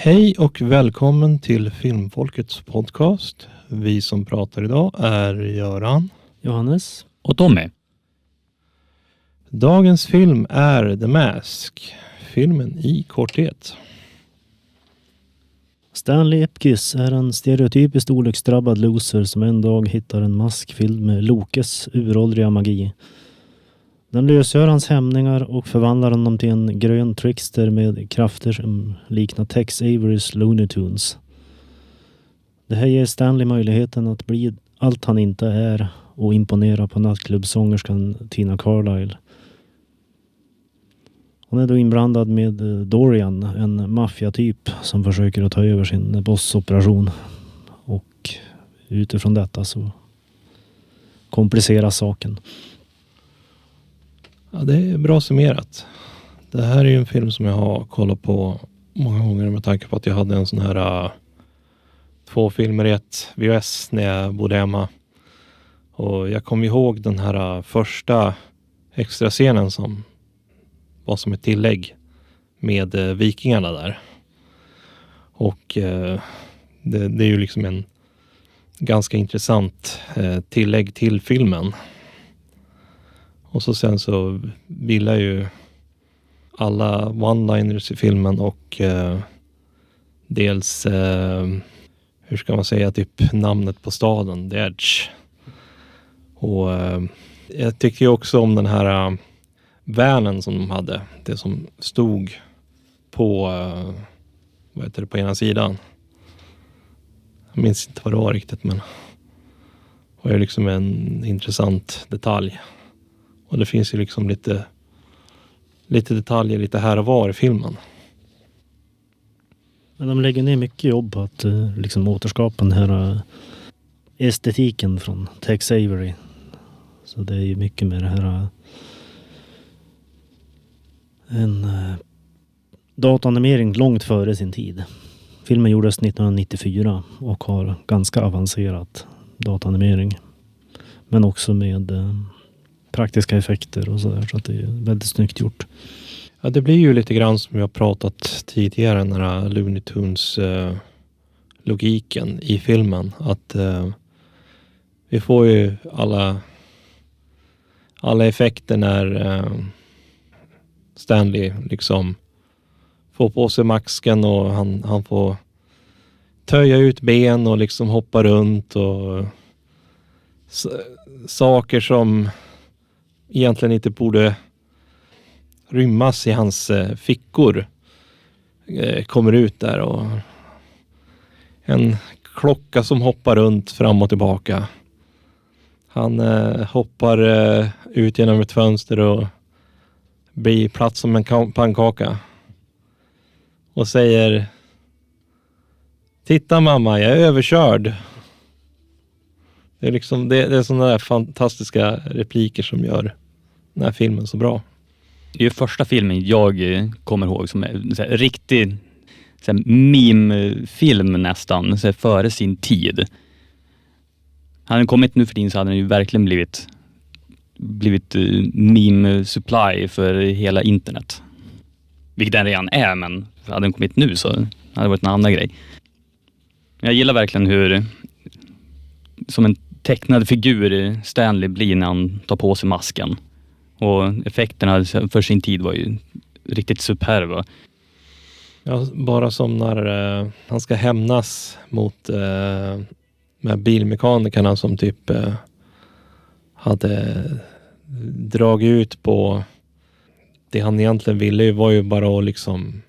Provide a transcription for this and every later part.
Hej och välkommen till Filmfolkets podcast. Vi som pratar idag är Göran, Johannes och Tommy. Dagens film är The Mask. Filmen i korthet. Stanley Ipkiss är en stereotypiskt olycksdrabbad loser som en dag hittar en mask fylld med Lokes uråldriga magi. Den lösgör hans hämningar och förvandlar honom till en grön trickster med krafter som liknar Tex Averys Looney Tunes. Det här ger Stanley möjligheten att bli allt han inte är och imponera på nattklubbsångerskan Tina Carlisle. Hon är då inblandad med Dorian, en maffiatyp som försöker att ta över sin bossoperation. Och utifrån detta så kompliceras saken. Ja, det är bra summerat. Det här är ju en film som jag har kollat på många gånger med tanke på att jag hade en sån här 2 filmer i ett VHS när jag bodde hemma. Och jag kommer ihåg den här första extra scenen som var som ett tillägg med vikingarna där. Och det är ju liksom en ganska intressant tillägg till filmen. Och så sen så vilar ju alla one-liners i filmen och dels hur ska man säga, typ namnet på staden, The Edge. Och jag tycker ju också om den här vanen som de hade. Det som stod på vad heter det, på ena sidan. Jag minns inte vad det var riktigt, men det var ju liksom en intressant detalj. Och det finns ju liksom lite detaljer lite här och var i filmen. Men de lägger ner mycket jobb på att liksom återskapa den här estetiken från Tex Avery. Så det är ju mycket med det här en dataanimering långt före sin tid. Filmen gjordes 1994 och har ganska avancerat dataanimering. Men också med praktiska effekter och sådär, så att det är väldigt snyggt gjort. Ja, det blir ju lite grann som vi har pratat tidigare, den här Looney Tunes logiken i filmen. Att vi får ju alla effekter när Stanley liksom får på sig masken och han får töja ut ben och liksom hoppa runt och saker som egentligen inte borde rymmas i hans fickor kommer ut där, och en klocka som hoppar runt fram och tillbaka. Han hoppar ut genom ett fönster och blir platt som en pannkaka och säger: "Titta mamma, jag är överkörd." Det är liksom det är sådana där fantastiska repliker som gör den här filmen så bra. Det är ju första filmen jag kommer ihåg som är så här, riktig så här, meme-film nästan, så här, före sin tid. Hade den kommit nu för din så hade den ju verkligen blivit meme-supply för hela internet. Vilket den redan är, men hade den kommit nu så hade det varit en annan grej. Jag gillar verkligen hur som en tecknad figur Stanley blir när han tar på sig masken. Och effekterna för sin tid var ju riktigt superba. Ja, bara som när han ska hämnas mot med bilmekanikerna som typ hade dragit ut på det han egentligen ville, var ju bara att liksom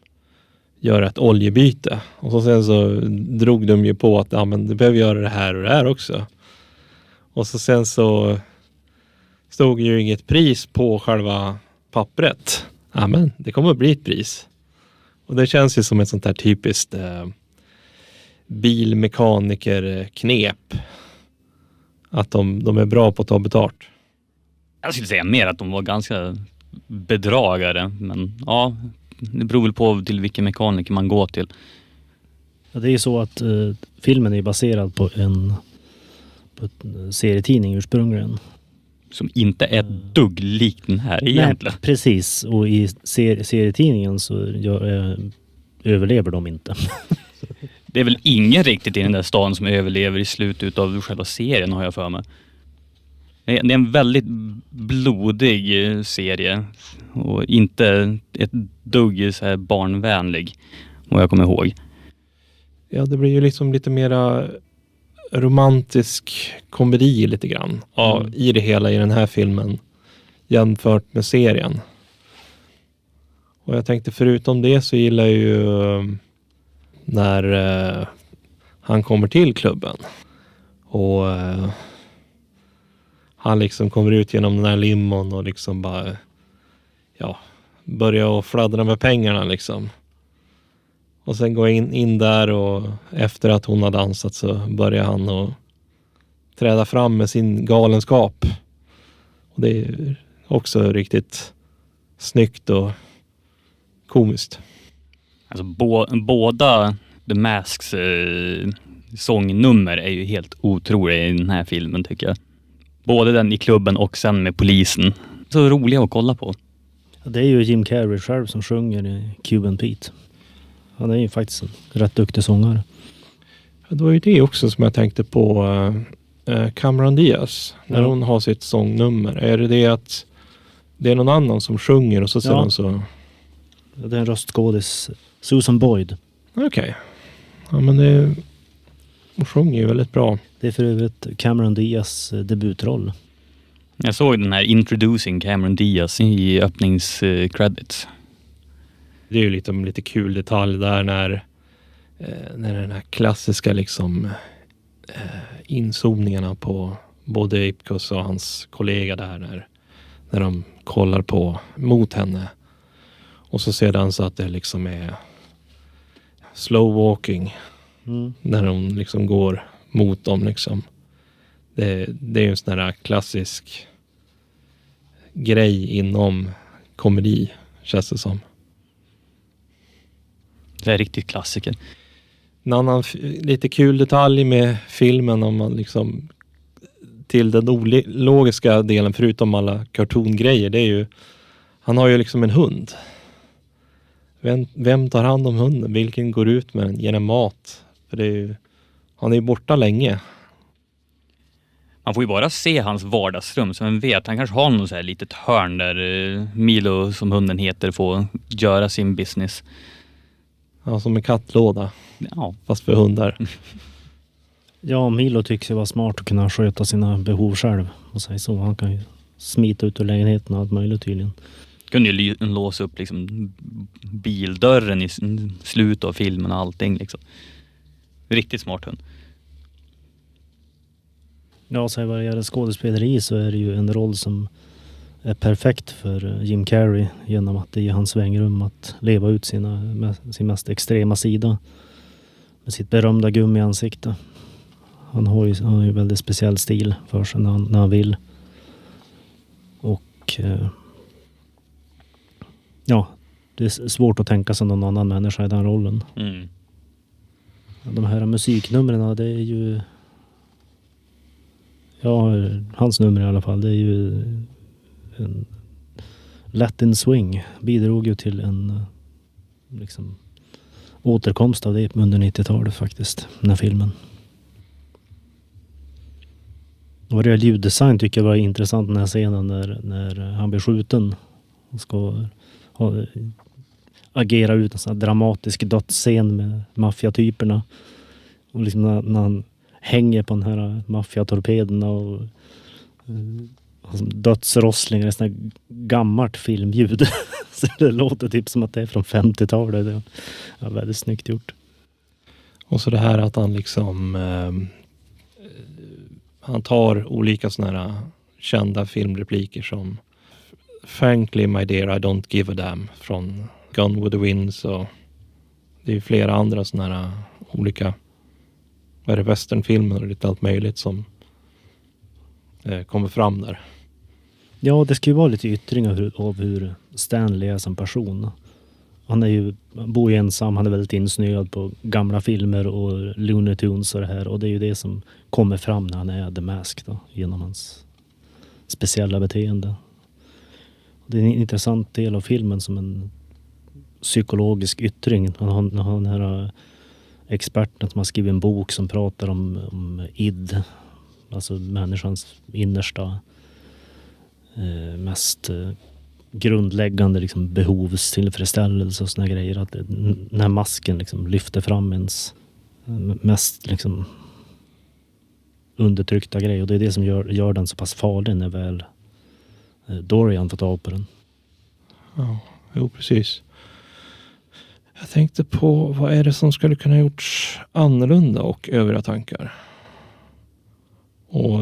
göra ett oljebyte. Och så sen så drog de ju på att ja, men du behöver göra det här och det här också. Och så sen så stod ju inget pris på själva pappret. Ja, men det kommer att bli ett pris. Och det känns ju som ett sånt här typiskt bilmekaniker-knep. Att de är bra på att ta betalt. Jag skulle säga mer att de var ganska bedragare. Men ja, det beror väl på till vilken mekaniker man går till. Ja, det är ju så att filmen är baserad på en serietidning ursprungligen. Som inte är dugg lik den här egentligen. Nej, precis. Och i serietidningen så överlever de inte. Det är väl ingen riktigt i den där stan som överlever i slutet av själva serien, har jag för mig. Det är en väldigt blodig serie och inte ett dugg så här barnvänlig, vad jag kommer ihåg. Ja, det blir ju liksom lite mera romantisk komedi lite grann i det hela i den här filmen jämfört med serien. Och jag tänkte förutom det så gillar jag ju när han kommer till klubben och han liksom kommer ut genom den här limon och liksom bara börjar att fladdra med pengarna liksom. Och sen går jag in där och efter att hon har dansat så börjar han att träda fram med sin galenskap. Och det är också riktigt snyggt och komiskt. Alltså båda The Masks sångnummer är ju helt otroliga i den här filmen, tycker jag. Både den i klubben och sen med polisen. Så roliga att kolla på. Det är ju Jim Carrey själv som sjunger i Cuban Pete. Han är ju faktiskt en rätt duktig sångare. Det var ju det också som jag tänkte på Cameron Diaz. När hon har sitt sångnummer. Är det att det är någon annan som sjunger och så sedan så... Det är en röstskådis. Susan Boyd. Okej. Ja, men hon sjunger ju väldigt bra. Det är för övrigt Cameron Diaz debutroll. Jag såg den här Introducing Cameron Diaz i öppningscredits. Det är ju lite kul detalj där när den här klassiska liksom inzoomningarna på både Ipcos och hans kollega där när de kollar på mot henne. Och så sedan så att det liksom är slow walking när hon liksom går mot dem liksom. Det är ju en sån här klassisk grej inom komedi, känns det som. Det är riktigt klassiker. En annan lite kul detalj med filmen om man liksom till den logiska delen förutom alla cartoon-grejer, det är ju han har ju liksom en hund. Vem tar hand om hunden? Vilken går ut med den? Ger den mat? För det är ju, han är ju borta länge. Man får ju bara se hans vardagsrum, så man vet, han kanske har något så här litet hörn där Milo, som hunden heter, får göra sin business. Ja, som en kattlåda. Ja. Fast för hundar. Ja, Milo tycks ju vara smart att kunna sköta sina behov själv. Och säga så. Han kan ju smita ut ur lägenheten och allt möjligt tydligen. Kunde ju låsa upp liksom bildörren i slutet av filmen och allting liksom. Riktigt smart hund. Ja, så vad det gäller skådespeleri så är det ju en roll som är perfekt för Jim Carrey genom att det ger hans svängrum att leva ut sin mest extrema sida med sitt berömda gummiansikte. Han har ju väldigt speciell stil för sig när han vill. Och det är svårt att tänka sig någon annan människa i den rollen. Mm. De här musiknumren, det är ju hans nummer i alla fall, det är ju en Latin swing, bidrog ju till en liksom återkomst av det under 90-talet faktiskt, den här filmen. Och det ljuddesign tycker jag var intressant, den här scenen när han blir skjuten och ska agera ut en sån här dramatisk dödsscen med maffiatyperna. Och liksom när han hänger på den här maffiatorpederna och dödsrosslingar, ett sånt här gammalt filmljud. Så det låter typ som att det är från 50-talet. Det är väldigt snyggt gjort. Och så det här att han liksom han tar olika såna här kända filmrepliker som Frankly my dear I don't give a damn från Gone with the Wind, och det är ju flera andra såna här olika westernfilmer och lite allt möjligt som kommer fram där. Ja, det ska ju vara lite yttringar av hur Stanley är som person. Han bor ju ensam, han är väldigt insnöad på gamla filmer och Looney Tunes och det här. Och det är ju det som kommer fram när han är The Mask då, genom hans speciella beteende. Det är en intressant del av filmen som psykologisk yttring. Han har den här experten som har skrivit en bok som pratar om id. Alltså människans innersta mest grundläggande liksom behovstillfredsställelse och såna grejer. Att den här masken liksom lyfter fram ens mest liksom undertryckta grej. Och det är det som gör den så pass farlig när väl Dorian får tag på den. Ja, jo precis. Jag tänkte på vad är det som skulle kunna gjorts annorlunda och övriga tankar. Och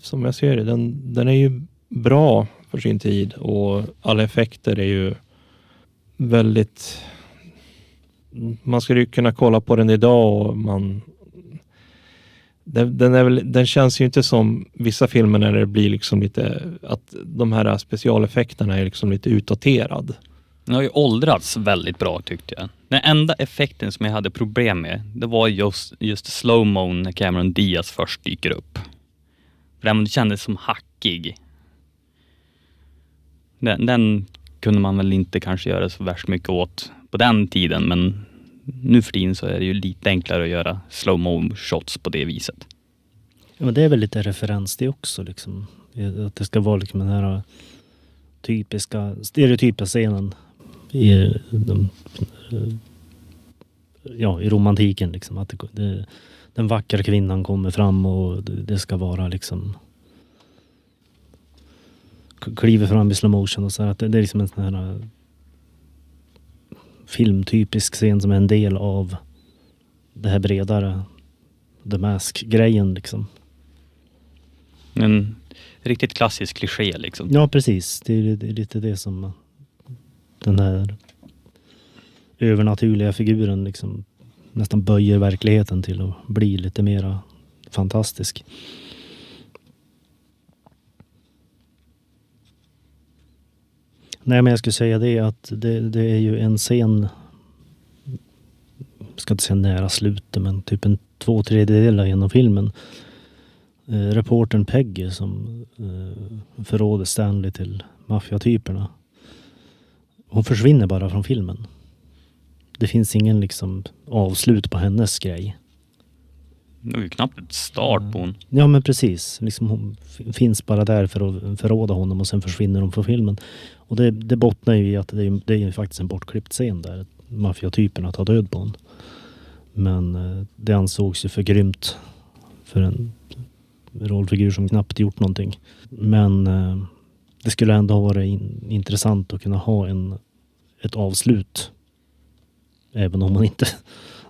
som jag ser det, den är ju bra för sin tid och alla effekter är ju väldigt... Man skulle ju kunna kolla på den idag och den känns ju inte som vissa filmer när det blir liksom lite att de här specialeffekterna är liksom lite utdaterad. Den har ju åldrats väldigt bra tyckte jag. Den enda effekten som jag hade problem med, det var just slow-mo när Cameron Diaz först dyker upp. För den kändes som hackig. Den kunde man väl inte kanske göra så värst mycket åt på den tiden, men nu för tiden så är det ju lite enklare att göra slow-mo shots på det viset. Ja, men det är väl lite referens det också liksom. Att det ska vara liksom den här typiska, stereotypa scenen i romantiken liksom. Att den vackra kvinnan kommer fram och det ska vara liksom kliver fram i slow motion och så här, att det är liksom en sån här filmtypisk scen som är en del av det här bredare The Mask-grejen liksom. En riktigt klassisk kliché liksom. Ja, precis. Det är lite det som den här övernaturliga figuren liksom nästan böjer verkligheten till att bli lite mera fantastisk. Nej, men jag skulle säga det att det är ju en scen, jag ska inte säga nära slutet, men typ en 2/3 genom filmen. Reportern Peggy som förråder Stanley till maffiatyperna. Hon försvinner bara från filmen. Det finns ingen liksom avslut på hennes grej. Det är ju knappt ett start på hon. Ja, men precis. Liksom hon finns bara där för att förråda honom och sen försvinner hon från filmen. Och det bottnar ju i att det är faktiskt en bortklippt scen där maffiatyperna tar död på hon. Men det ansågs ju för grymt för en rollfigur som knappt gjort någonting. Men det skulle ändå ha varit intressant att kunna ha ett avslut. Även om man inte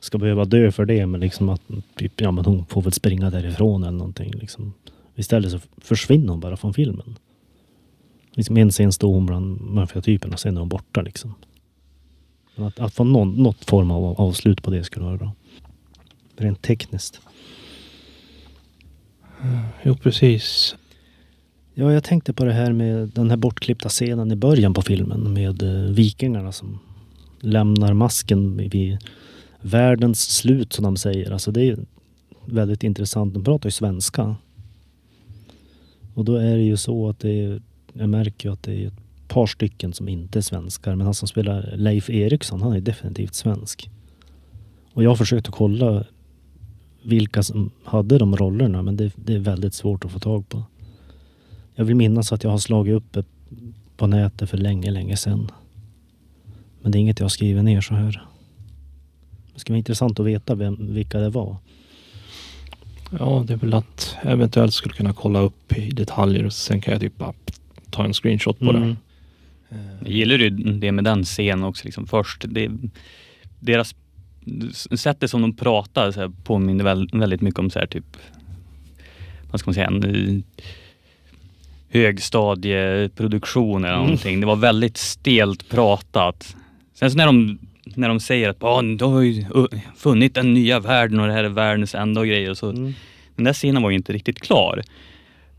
ska behöva dö för det, men liksom att men hon får väl springa därifrån eller någonting liksom. Istället så försvinner hon bara från filmen. Liksom en scen står hon bland maffiatyperna och sen är hon borta liksom. Men att få något form av avslut på det skulle vara bra. Rent tekniskt. Jo, precis. Ja, jag tänkte på det här med den här bortklippta scenen i början på filmen med vikingarna som lämnar masken vid världens slut som de säger. Alltså det är väldigt intressant. De pratar ju svenska. Och då är det ju så att jag märker ju att det är ett par stycken som inte är svenskar. Men han som spelar Leif Eriksson, han är definitivt svensk. Och jag har försökt att kolla vilka som hade de rollerna, men det är väldigt svårt att få tag på. Jag vill minnas att jag har slagit upp på nätet för länge sedan. Men det är inget jag har skrivit ner så här. Det ska vara intressant att veta vilka det var. Ja, det är väl att eventuellt skulle kunna kolla upp i detaljer och sen kan jag typ bara ta en screenshot på det. Jag gillar ju det med den scenen också liksom. Först, deras sättet som de pratar så här, påminner väldigt mycket om så här typ, vad ska man säga, en högstadieproduktion eller någonting. Det var väldigt stelt pratat. Sen så när de säger att de har ju funnit den nya världen och det här är världens enda och grejer och så. Den där scenen var ju inte riktigt klar.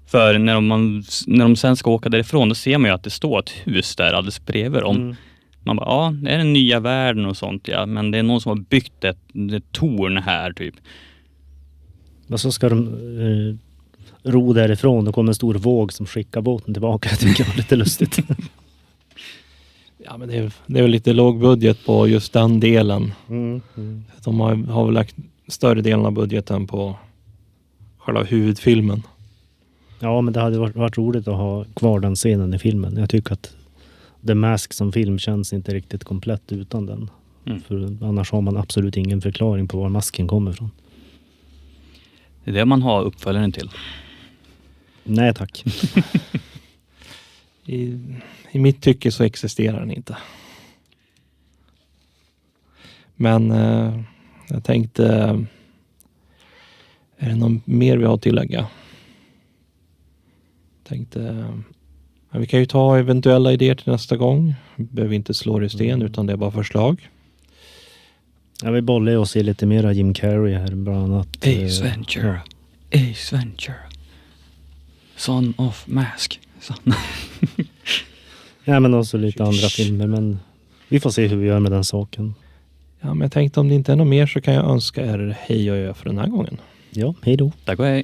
För när de sen ska åka därifrån, då ser man ju att det står ett hus där alldeles bredvid dem. Man bara, det är den nya världen och sånt, ja. Men det är någon som har byggt ett torn här typ. Och så ska de ro därifrån. Då kommer en stor våg som skickar båten tillbaka. Jag tycker det var lite lustigt. Ja, men det är väl lite låg budget på just den delen. De har väl lagt större delen av budgeten på själva huvudfilmen. Ja, men det hade varit roligt att ha kvar den scenen i filmen. Jag tycker att The Mask som film känns inte riktigt komplett utan den. För annars har man absolut ingen förklaring på var masken kommer ifrån. Det är det man har uppföljaren till. Nej tack. I mitt tycke så existerar den inte. Men jag tänkte, är det något mer vi har att tillägga? Ja, vi kan ju ta eventuella idéer till nästa gång. Vi behöver inte slå det i sten utan det är bara förslag. Ja, vi bollar oss i lite mera Jim Carrey här bland annat. Ace Ventura. Ace Ventura. Son of Mask. Ja, men också lite andra filmer, men vi får se hur vi gör med den saken. Ja, men jag tänkte om det inte är något mer så kan jag önska er hej och ö för den här gången. Ja, hej då. Tack och hej.